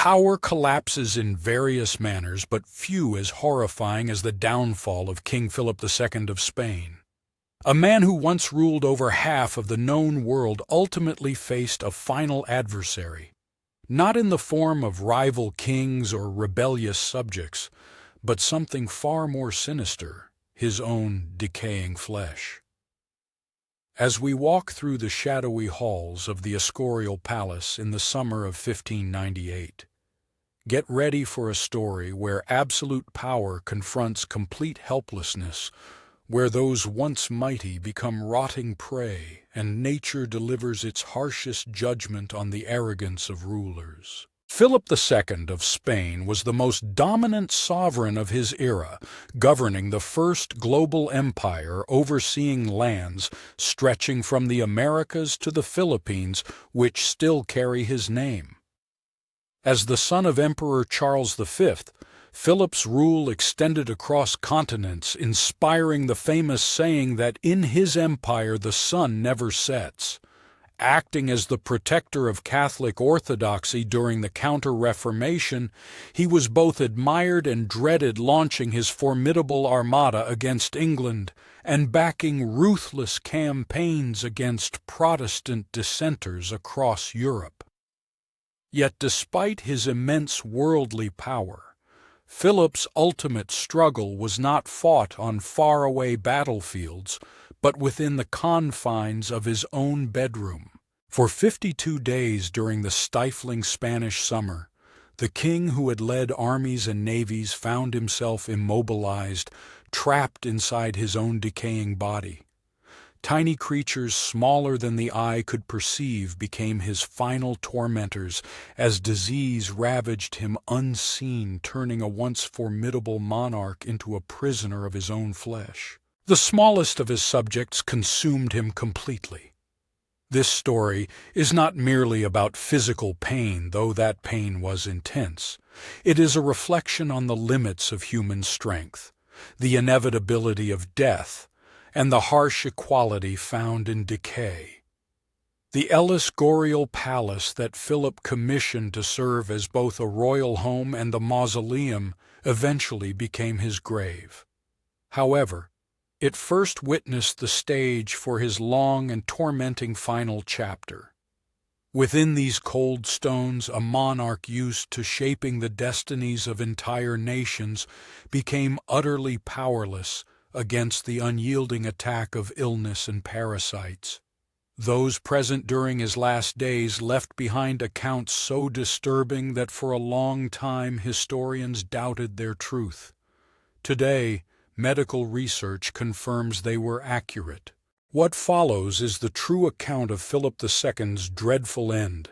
Power collapses in various manners, but few as horrifying as the downfall of King Philip II of Spain. A man who once ruled over half of the known world ultimately faced a final adversary, not in the form of rival kings or rebellious subjects, but something far more sinister, his own decaying flesh. As we walk through the shadowy halls of the Escorial Palace in the summer of 1598, get ready for a story where absolute power confronts complete helplessness, where those once mighty become rotting prey, and nature delivers its harshest judgment on the arrogance of rulers. Philip II of Spain was the most dominant sovereign of his era, governing the first global empire overseeing lands stretching from the Americas to the Philippines, which still carry his name. As the son of Emperor Charles V, Philip's rule extended across continents, inspiring the famous saying that in his empire the sun never sets. Acting as the protector of Catholic orthodoxy during the Counter-Reformation, he was both admired and dreaded, launching his formidable armada against England and backing ruthless campaigns against Protestant dissenters across Europe. Yet despite his immense worldly power, Philip's ultimate struggle was not fought on faraway battlefields, but within the confines of his own bedroom. For 52 days during the stifling Spanish summer, the king who had led armies and navies found himself immobilized, trapped inside his own decaying body. Tiny creatures smaller than the eye could perceive became his final tormentors as disease ravaged him unseen, turning a once formidable monarch into a prisoner of his own flesh. The smallest of his subjects consumed him completely. This story is not merely about physical pain, though that pain was intense. It is a reflection on the limits of human strength, the inevitability of death, and the harsh equality found in decay. The Escorial Palace that Philip commissioned to serve as both a royal home and a mausoleum eventually became his grave. However, it first witnessed the stage for his long and tormenting final chapter. Within these cold stones, a monarch used to shaping the destinies of entire nations became utterly powerless against the unyielding attack of illness and parasites. Those present during his last days left behind accounts so disturbing that for a long time historians doubted their truth. Today, medical research confirms they were accurate. What follows is the true account of Philip II's dreadful end,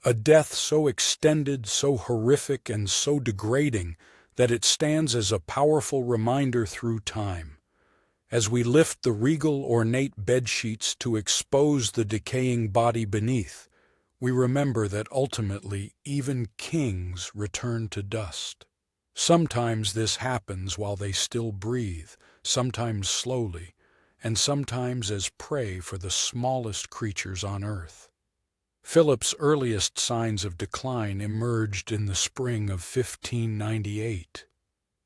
a death so extended, so horrific, and so degrading that it stands as a powerful reminder through time. As we lift the regal, ornate bedsheets to expose the decaying body beneath, we remember that ultimately even kings return to dust. Sometimes this happens while they still breathe, sometimes slowly, and sometimes as prey for the smallest creatures on earth. Philip's earliest signs of decline emerged in the spring of 1598.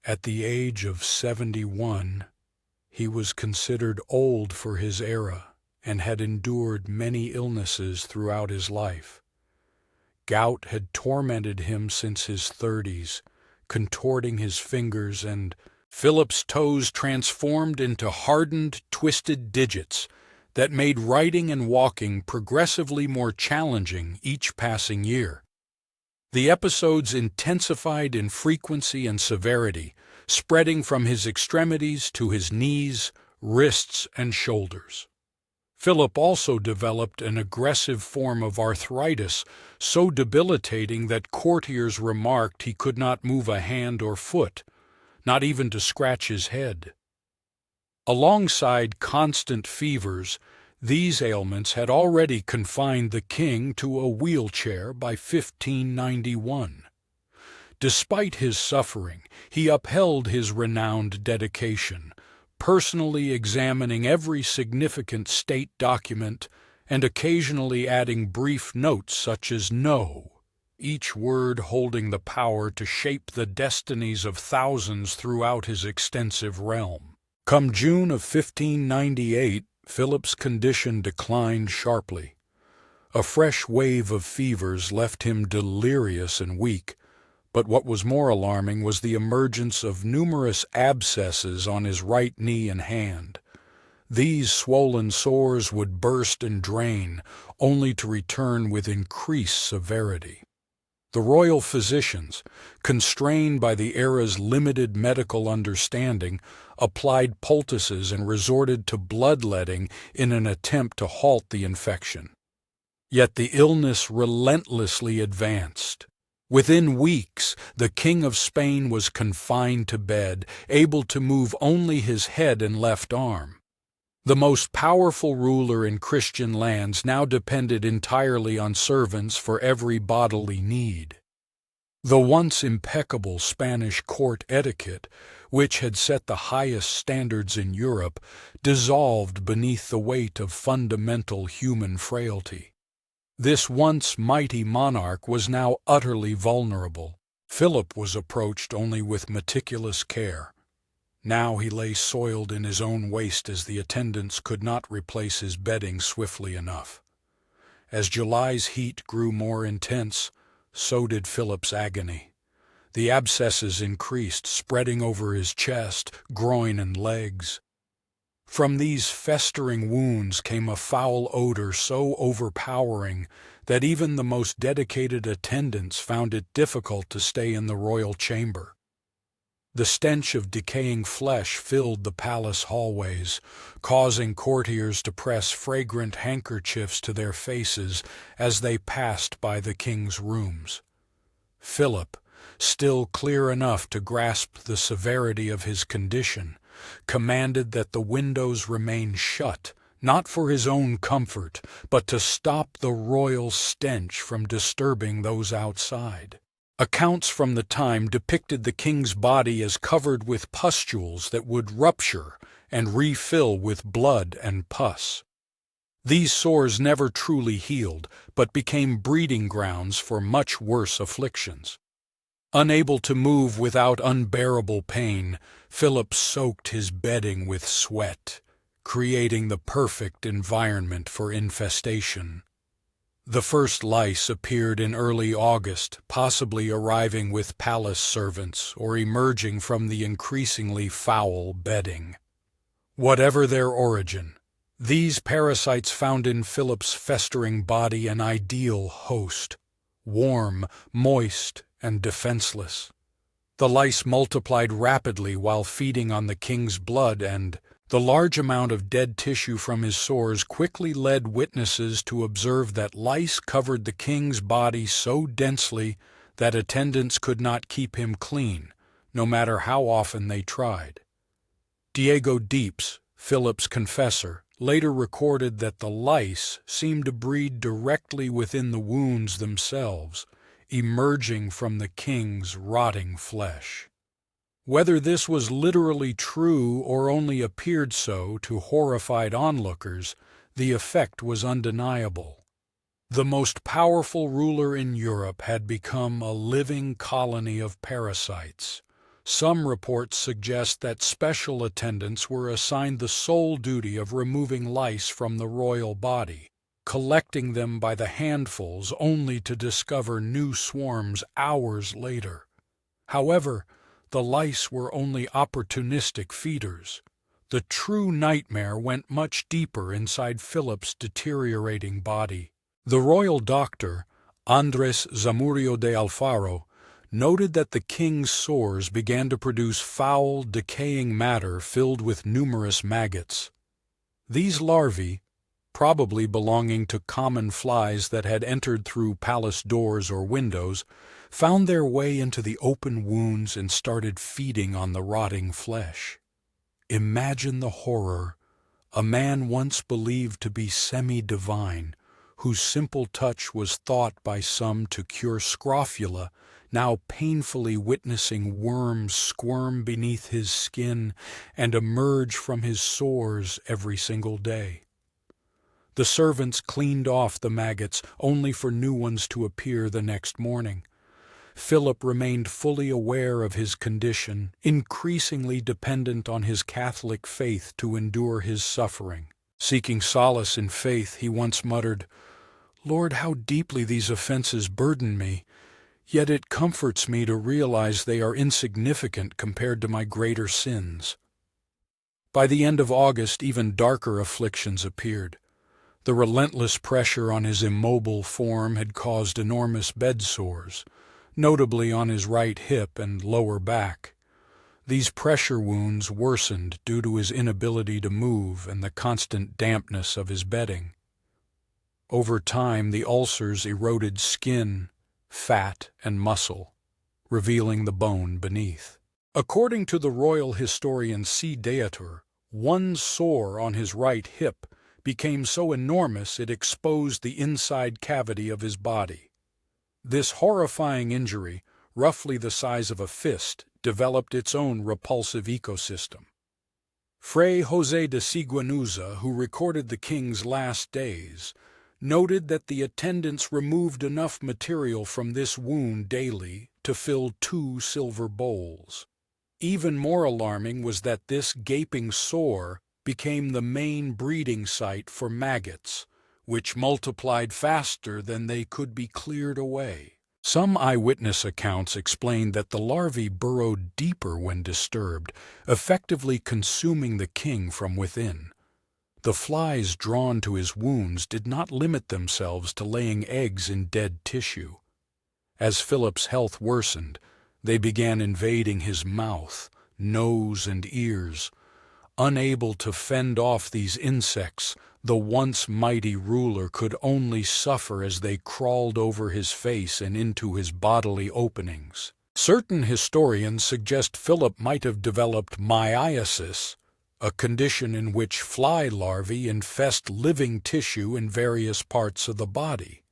At the age of 71, he was considered old for his era and had endured many illnesses throughout his life. Gout had tormented him since his 30s, contorting his fingers, and Philip's toes transformed into hardened, twisted digits that made writing and walking progressively more challenging each passing year. The episodes intensified in frequency and severity, spreading from his extremities to his knees, wrists, and shoulders. Philip also developed an aggressive form of arthritis, so debilitating that courtiers remarked he could not move a hand or foot, not even to scratch his head. Alongside constant fevers, these ailments had already confined the king to a wheelchair by 1591. Despite his suffering, he upheld his renowned dedication, personally examining every significant state document and occasionally adding brief notes such as "No" each word holding the power to shape the destinies of thousands throughout his extensive realm. Come June of 1598, Philip's condition declined sharply. A fresh wave of fevers left him delirious and weak, but what was more alarming was the emergence of numerous abscesses on his right knee and hand. These swollen sores would burst and drain, only to return with increased severity. The royal physicians, constrained by the era's limited medical understanding, applied poultices and resorted to bloodletting in an attempt to halt the infection. Yet the illness relentlessly advanced. Within weeks, the King of Spain was confined to bed, able to move only his head and left arm. The most powerful ruler in Christian lands now depended entirely on servants for every bodily need. The once impeccable Spanish court etiquette, which had set the highest standards in Europe, dissolved beneath the weight of fundamental human frailty. This once mighty monarch was now utterly vulnerable. Philip was approached only with meticulous care. Now he lay soiled in his own waste as the attendants could not replace his bedding swiftly enough. As July's heat grew more intense, so did Philip's agony. The abscesses increased, spreading over his chest, groin, and legs. From these festering wounds came a foul odor so overpowering that even the most dedicated attendants found it difficult to stay in the royal chamber. The stench of decaying flesh filled the palace hallways, causing courtiers to press fragrant handkerchiefs to their faces as they passed by the king's rooms. Philip, still clear enough to grasp the severity of his condition, commanded that the windows remain shut, not for his own comfort, but to stop the royal stench from disturbing those outside. Accounts from the time depicted the king's body as covered with pustules that would rupture and refill with blood and pus. These sores never truly healed, but became breeding grounds for much worse afflictions. Unable to move without unbearable pain, Philip soaked his bedding with sweat, creating the perfect environment for infestation. The first lice appeared in early August, possibly arriving with palace servants or emerging from the increasingly foul bedding. Whatever their origin, these parasites found in Philip's festering body an ideal host, warm, moist, and defenseless. The lice multiplied rapidly while feeding on the king's blood, and the large amount of dead tissue from his sores quickly led witnesses to observe that lice covered the king's body so densely that attendants could not keep him clean, no matter how often they tried. Diego Deeps, Philip's confessor, later recorded that the lice seemed to breed directly within the wounds themselves, emerging from the king's rotting flesh. Whether this was literally true or only appeared so to horrified onlookers, the effect was undeniable. The most powerful ruler in Europe had become a living colony of parasites. Some reports suggest that special attendants were assigned the sole duty of removing lice from the royal body, collecting them by the handfuls only to discover new swarms hours later. However, the lice were only opportunistic feeders. The true nightmare went much deeper inside Philip's deteriorating body. The royal doctor, Andrés Zamudio de Alfaro, noted that the king's sores began to produce foul, decaying matter filled with numerous maggots. These larvae, probably belonging to common flies that had entered through palace doors or windows, found their way into the open wounds and started feeding on the rotting flesh. Imagine the horror. A man once believed to be semi-divine, whose simple touch was thought by some to cure scrofula, now painfully witnessing worms squirm beneath his skin and emerge from his sores every single day. The servants cleaned off the maggots, only for new ones to appear the next morning. Philip remained fully aware of his condition, increasingly dependent on his Catholic faith to endure his suffering. Seeking solace in faith, he once muttered, "Lord, how deeply these offenses burden me, yet it comforts me to realize they are insignificant compared to my greater sins." By the end of August, even darker afflictions appeared. The relentless pressure on his immobile form had caused enormous bed sores, notably on his right hip and lower back. These pressure wounds worsened due to his inability to move and the constant dampness of his bedding. Over time, the ulcers eroded skin, fat, and muscle, revealing the bone beneath. According to the royal historian C. Deatur, one sore on his right hip became so enormous it exposed the inside cavity of his body. This horrifying injury, roughly the size of a fist, developed its own repulsive ecosystem. Fray José de Siguenuza, who recorded the king's last days, noted that the attendants removed enough material from this wound daily to fill 2 silver bowls. Even more alarming was that this gaping sore became the main breeding site for maggots, which multiplied faster than they could be cleared away. Some eyewitness accounts explained that the larvae burrowed deeper when disturbed, effectively consuming the king from within. The flies drawn to his wounds did not limit themselves to laying eggs in dead tissue. As Philip's health worsened, they began invading his mouth, nose, and ears. Unable to fend off these insects, the once mighty ruler could only suffer as they crawled over his face and into his bodily openings. Certain historians suggest Philip might have developed mightiest, a condition in which fly larvae infest living tissue in various parts of the body.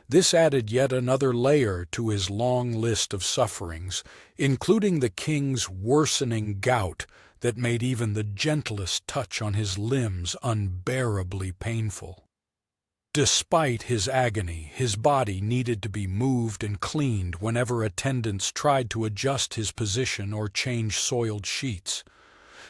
This added yet another layer to his long list of sufferings, including the king's worsening gout that made even the gentlest touch on his limbs unbearably painful. Despite his agony, his body needed to be moved and cleaned whenever attendants tried to adjust his position or change soiled sheets.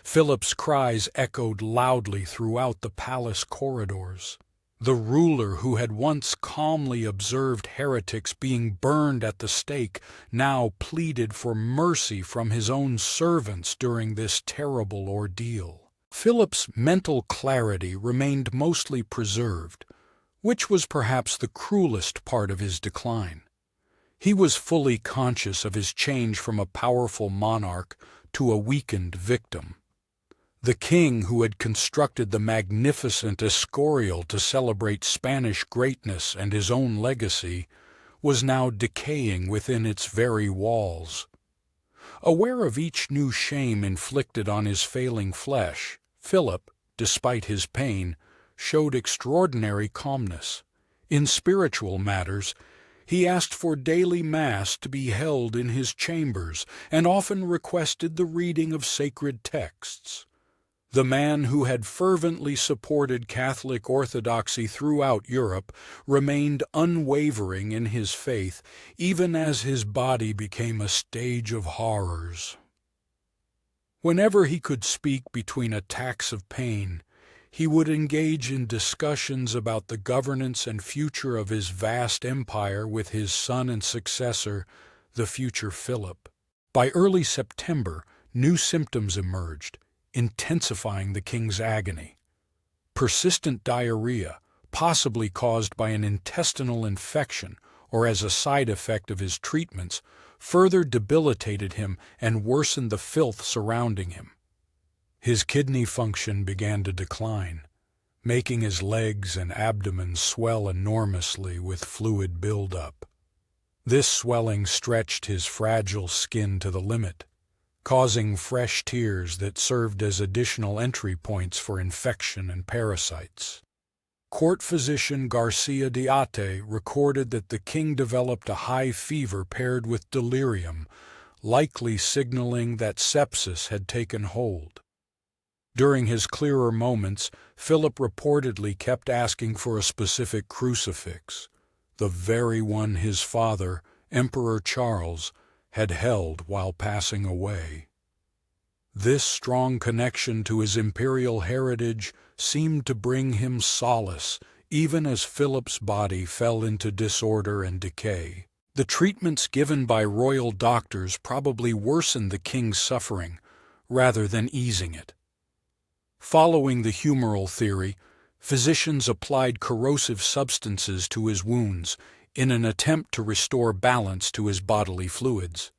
Philip's cries echoed loudly throughout the palace corridors. The ruler who had once calmly observed heretics being burned at the stake now pleaded for mercy from his own servants during this terrible ordeal. Philip's mental clarity remained mostly preserved, which was perhaps the cruelest part of his decline. He was fully conscious of his change from a powerful monarch to a weakened victim. The king who had constructed the magnificent Escorial to celebrate Spanish greatness and his own legacy was now decaying within its very walls. Aware of each new shame inflicted on his failing flesh, Philip, despite his pain, showed extraordinary calmness. In spiritual matters, he asked for daily Mass to be held in his chambers and often requested the reading of sacred texts. The man who had fervently supported Catholic orthodoxy throughout Europe remained unwavering in his faith, even as his body became a stage of horrors. Whenever he could speak between attacks of pain, he would engage in discussions about the governance and future of his vast empire with his son and successor, the future Philip. By early September, new symptoms emerged, intensifying the king's agony. Persistent diarrhea, possibly caused by an intestinal infection or as a side effect of his treatments, further debilitated him and worsened the filth surrounding him. His kidney function began to decline, making his legs and abdomen swell enormously with fluid buildup. This swelling stretched his fragile skin to the limit, causing fresh tears that served as additional entry points for infection and parasites. Court physician Garcia de Ate recorded that the king developed a high fever paired with delirium, likely signaling that sepsis had taken hold. During his clearer moments, Philip reportedly kept asking for a specific crucifix, the very one his father, Emperor Charles, had held while passing away. This strong connection to his imperial heritage seemed to bring him solace, even as Philip's body fell into disorder and decay. The treatments given by royal doctors probably worsened the king's suffering, rather than easing it. Following the humoral theory, physicians applied corrosive substances to his wounds in an attempt to restore balance to his bodily fluids.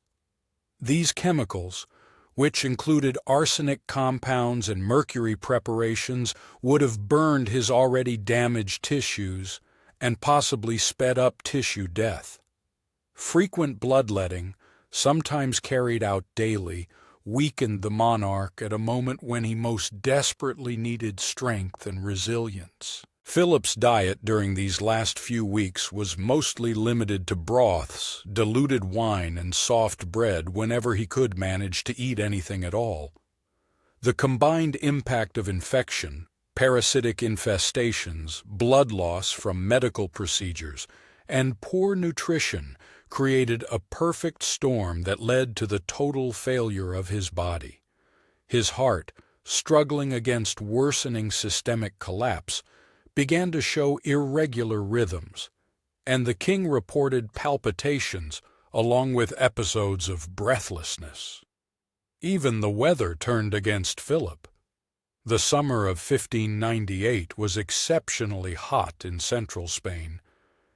These chemicals, which included arsenic compounds and mercury preparations, would have burned his already damaged tissues and possibly sped up tissue death. Frequent bloodletting, sometimes carried out daily, weakened the monarch at a moment when he most desperately needed strength and resilience. Philip's diet during these last few weeks was mostly limited to broths, diluted wine, and soft bread whenever he could manage to eat anything at all. The combined impact of infection, parasitic infestations, blood loss from medical procedures, and poor nutrition created a perfect storm that led to the total failure of his body. His heart, struggling against worsening systemic collapse, began to show irregular rhythms, and the king reported palpitations along with episodes of breathlessness. Even the weather turned against Philip. The summer of 1598 was exceptionally hot in central Spain,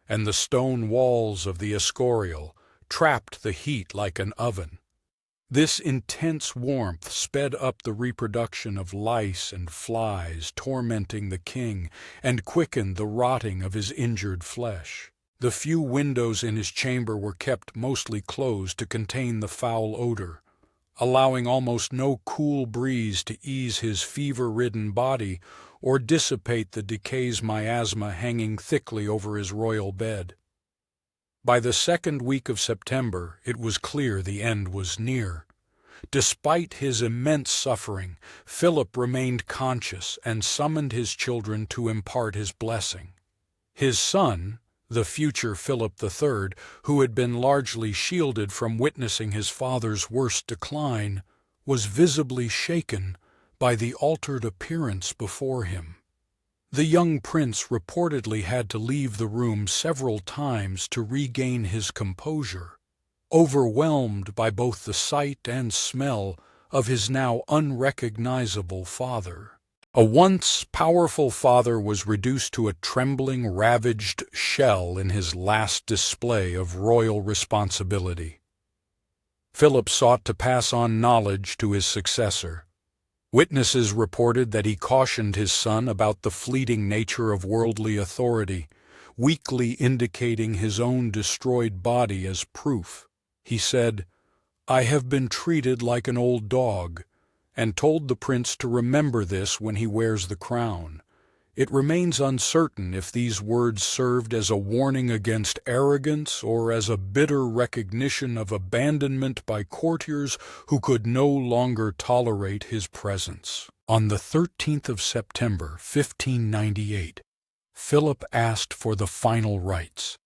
and the stone walls of the Escorial trapped the heat like an oven. This intense warmth sped up the reproduction of lice and flies tormenting the king and quickened the rotting of his injured flesh. The few windows in his chamber were kept mostly closed to contain the foul odor, allowing almost no cool breeze to ease his fever-ridden body or dissipate the decay's miasma hanging thickly over his royal bed. By the second week of September, it was clear the end was near. Despite his immense suffering, Philip remained conscious and summoned his children to impart his blessing. His son, the future Philip III, who had been largely shielded from witnessing his father's worst decline, was visibly shaken by the altered appearance before him. The young prince reportedly had to leave the room several times to regain his composure, overwhelmed by both the sight and smell of his now unrecognizable father. A once powerful father was reduced to a trembling, ravaged shell in his last display of royal responsibility. Philip sought to pass on knowledge to his successor. Witnesses reported that he cautioned his son about the fleeting nature of worldly authority, weakly indicating his own destroyed body as proof. He said, "I have been treated like an old dog," and told the prince to remember this when he wears the crown. It remains uncertain if these words served as a warning against arrogance or as a bitter recognition of abandonment by courtiers who could no longer tolerate his presence. On the 13th of September, 1598, Philip asked for the final rites.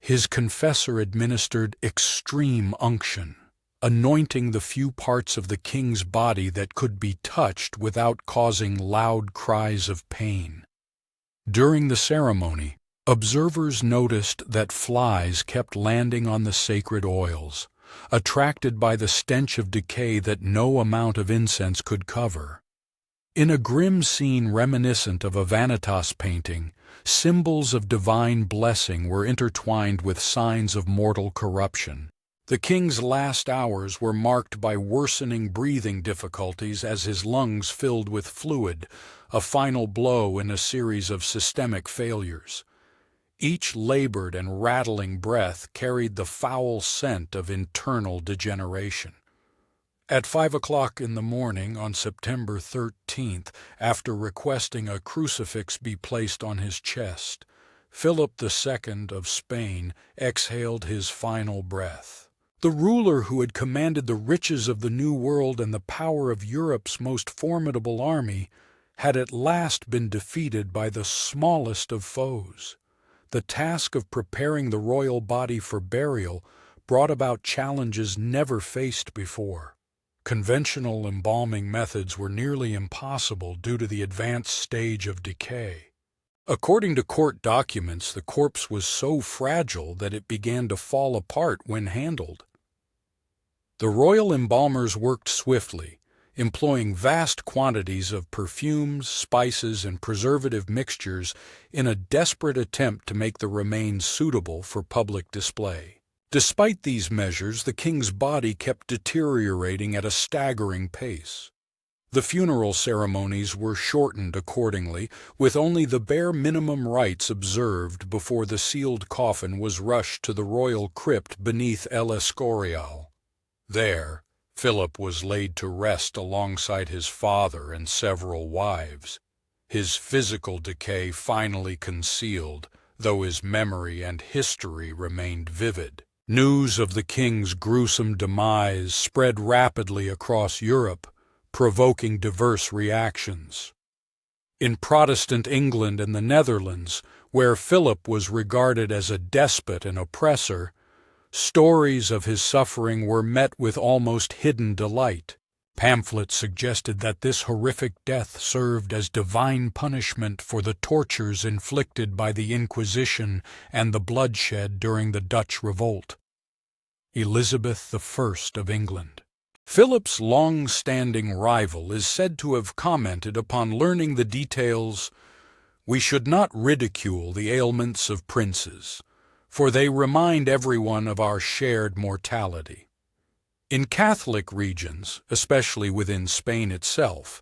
His confessor administered extreme unction, anointing the few parts of the king's body that could be touched without causing loud cries of pain. During the ceremony, observers noticed that flies kept landing on the sacred oils, attracted by the stench of decay that no amount of incense could cover. In a grim scene reminiscent of a vanitas painting, symbols of divine blessing were intertwined with signs of mortal corruption. The king's last hours were marked by worsening breathing difficulties as his lungs filled with fluid, a final blow in a series of systemic failures. Each labored and rattling breath carried the foul scent of internal degeneration. At 5 o'clock in the morning on September 13th, after requesting a crucifix be placed on his chest, Philip II of Spain exhaled his final breath. The ruler who had commanded the riches of the New World and the power of Europe's most formidable army had at last been defeated by the smallest of foes. The task of preparing the royal body for burial brought about challenges never faced before. Conventional embalming methods were nearly impossible due to the advanced stage of decay. According to court documents, the corpse was so fragile that it began to fall apart when handled. The royal embalmers worked swiftly, employing vast quantities of perfumes, spices, and preservative mixtures in a desperate attempt to make the remains suitable for public display. Despite these measures, the king's body kept deteriorating at a staggering pace. The funeral ceremonies were shortened accordingly, with only the bare minimum rites observed before the sealed coffin was rushed to the royal crypt beneath El Escorial. There, Philip was laid to rest alongside his father and several wives, his physical decay finally concealed, though his memory and history remained vivid. News of the king's gruesome demise spread rapidly across Europe, provoking diverse reactions. In Protestant England and the Netherlands, where Philip was regarded as a despot and oppressor, stories of his suffering were met with almost hidden delight. Pamphlets suggested that this horrific death served as divine punishment for the tortures inflicted by the Inquisition and the bloodshed during the Dutch Revolt. Elizabeth I of England. Philip's long-standing rival is said to have commented upon learning the details, "We should not ridicule the ailments of princes, for they remind everyone of our shared mortality." In Catholic regions, especially within Spain itself,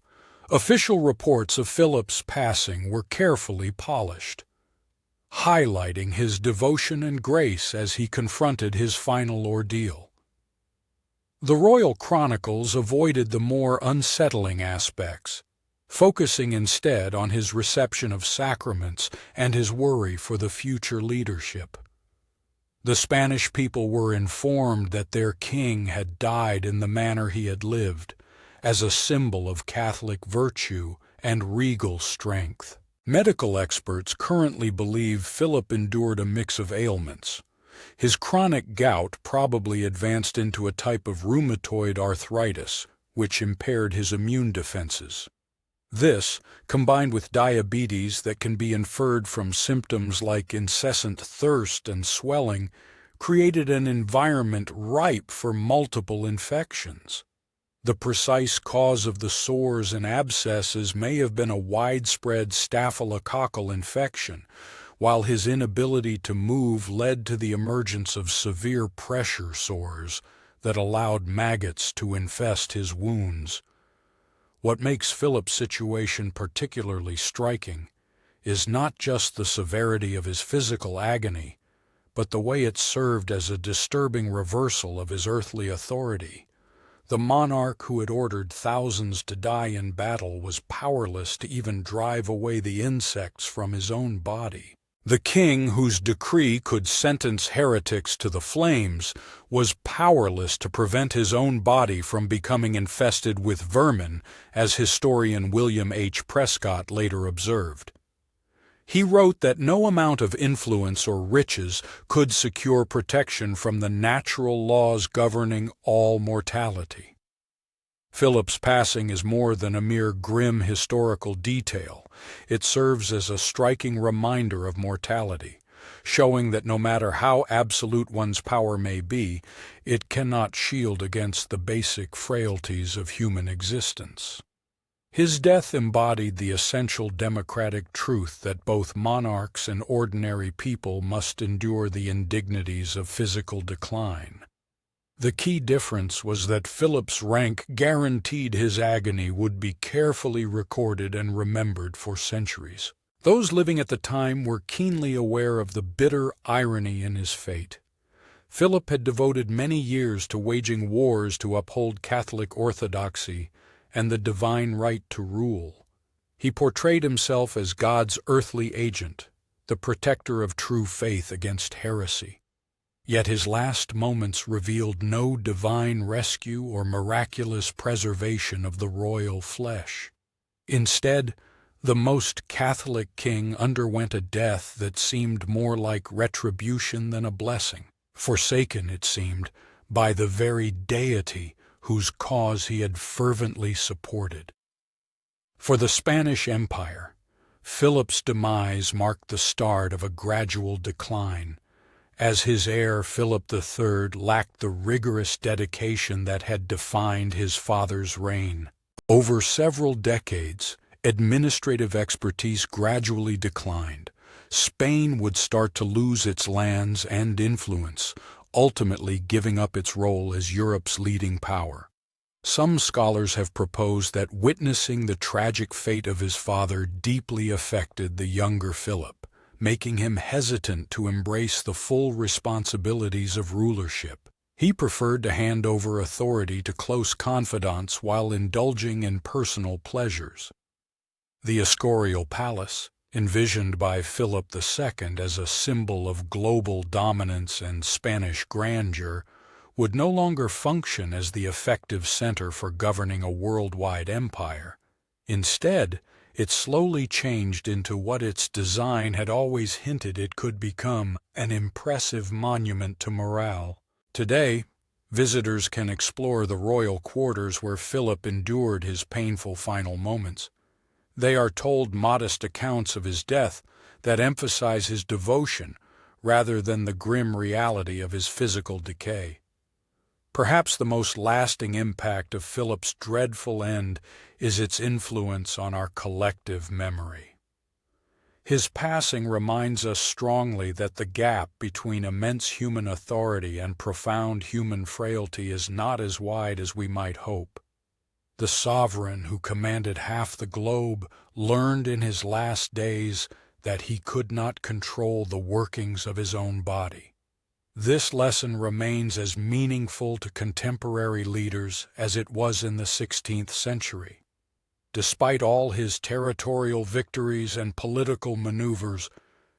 official reports of Philip's passing were carefully polished, highlighting his devotion and grace as he confronted his final ordeal. The royal chronicles avoided the more unsettling aspects, focusing instead on his reception of sacraments and his worry for the future leadership. The Spanish people were informed that their king had died in the manner he had lived, as a symbol of Catholic virtue and regal strength. Medical experts currently believe Philip endured a mix of ailments. His chronic gout probably advanced into a type of rheumatoid arthritis, which impaired his immune defenses. This, combined with diabetes that can be inferred from symptoms like incessant thirst and swelling, created an environment ripe for multiple infections. The precise cause of the sores and abscesses may have been a widespread staphylococcal infection, while his inability to move led to the emergence of severe pressure sores that allowed maggots to infest his wounds. What makes Philip's situation particularly striking is not just the severity of his physical agony, but the way it served as a disturbing reversal of his earthly authority. The monarch who had ordered thousands to die in battle was powerless to even drive away the insects from his own body. The king, whose decree could sentence heretics to the flames, was powerless to prevent his own body from becoming infested with vermin, as historian William H. Prescott later observed. He wrote that no amount of influence or riches could secure protection from the natural laws governing all mortality. Philip's passing is more than a mere grim historical detail. It serves as a striking reminder of mortality, showing that no matter how absolute one's power may be, it cannot shield against the basic frailties of human existence. His death embodied the essential democratic truth that both monarchs and ordinary people must endure the indignities of physical decline. The key difference was that Philip's rank guaranteed his agony would be carefully recorded and remembered for centuries. Those living at the time were keenly aware of the bitter irony in his fate. Philip had devoted many years to waging wars to uphold Catholic orthodoxy and the divine right to rule. He portrayed himself as God's earthly agent, the protector of true faith against heresy. Yet his last moments revealed no divine rescue or miraculous preservation of the royal flesh. Instead, the most Catholic king underwent a death that seemed more like retribution than a blessing, forsaken, it seemed, by the very deity whose cause he had fervently supported. For the Spanish Empire, Philip's demise marked the start of a gradual decline, as his heir Philip III lacked the rigorous dedication that had defined his father's reign. Over several decades, administrative expertise gradually declined. Spain would start to lose its lands and influence, ultimately giving up its role as Europe's leading power. Some scholars have proposed that witnessing the tragic fate of his father deeply affected the younger Philip, making him hesitant to embrace the full responsibilities of rulership. He preferred to hand over authority to close confidants while indulging in personal pleasures. The Escorial Palace, envisioned by Philip II as a symbol of global dominance and Spanish grandeur, would no longer function as the effective center for governing a worldwide empire. Instead, it slowly changed into what its design had always hinted it could become: an impressive monument to morale. Today, visitors can explore the royal quarters where Philip endured his painful final moments. They are told modest accounts of his death that emphasize his devotion rather than the grim reality of his physical decay. Perhaps the most lasting impact of Philip's dreadful end is its influence on our collective memory. His passing reminds us strongly that the gap between immense human authority and profound human frailty is not as wide as we might hope. The sovereign who commanded half the globe learned in his last days that he could not control the workings of his own body. This lesson remains as meaningful to contemporary leaders as it was in the 16th century. Despite all his territorial victories and political maneuvers,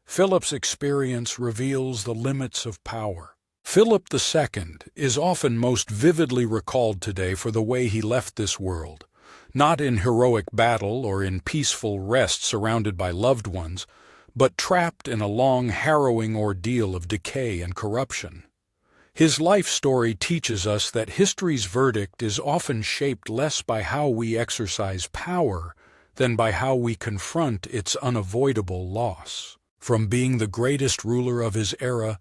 Philip's experience reveals the limits of power. Philip II is often most vividly recalled today for the way he left this world, not in heroic battle or in peaceful rest surrounded by loved ones, but trapped in a long, harrowing ordeal of decay and corruption. His life story teaches us that history's verdict is often shaped less by how we exercise power than by how we confront its unavoidable loss. From being the greatest ruler of his era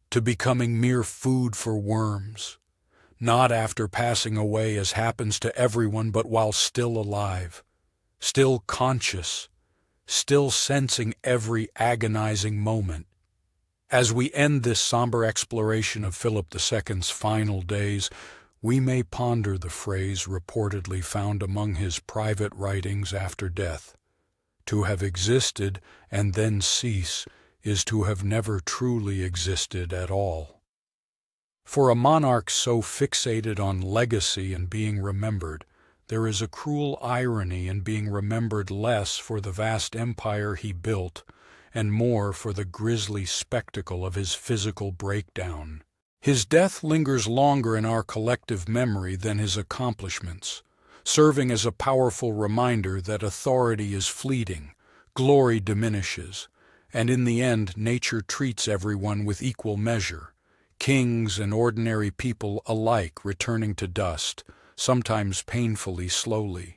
to becoming mere food for worms, not after passing away as happens to everyone, but while still alive, still conscious, still sensing every agonizing moment. As we end this somber exploration of Philip II's final days, we may ponder the phrase reportedly found among his private writings after death: "To have existed and then cease is to have never truly existed at all." For a monarch so fixated on legacy and being remembered, there is a cruel irony in being remembered less for the vast empire he built and more for the grisly spectacle of his physical breakdown. His death lingers longer in our collective memory than his accomplishments, serving as a powerful reminder that authority is fleeting, glory diminishes, and in the end nature treats everyone with equal measure, kings and ordinary people alike returning to dust, sometimes painfully slowly.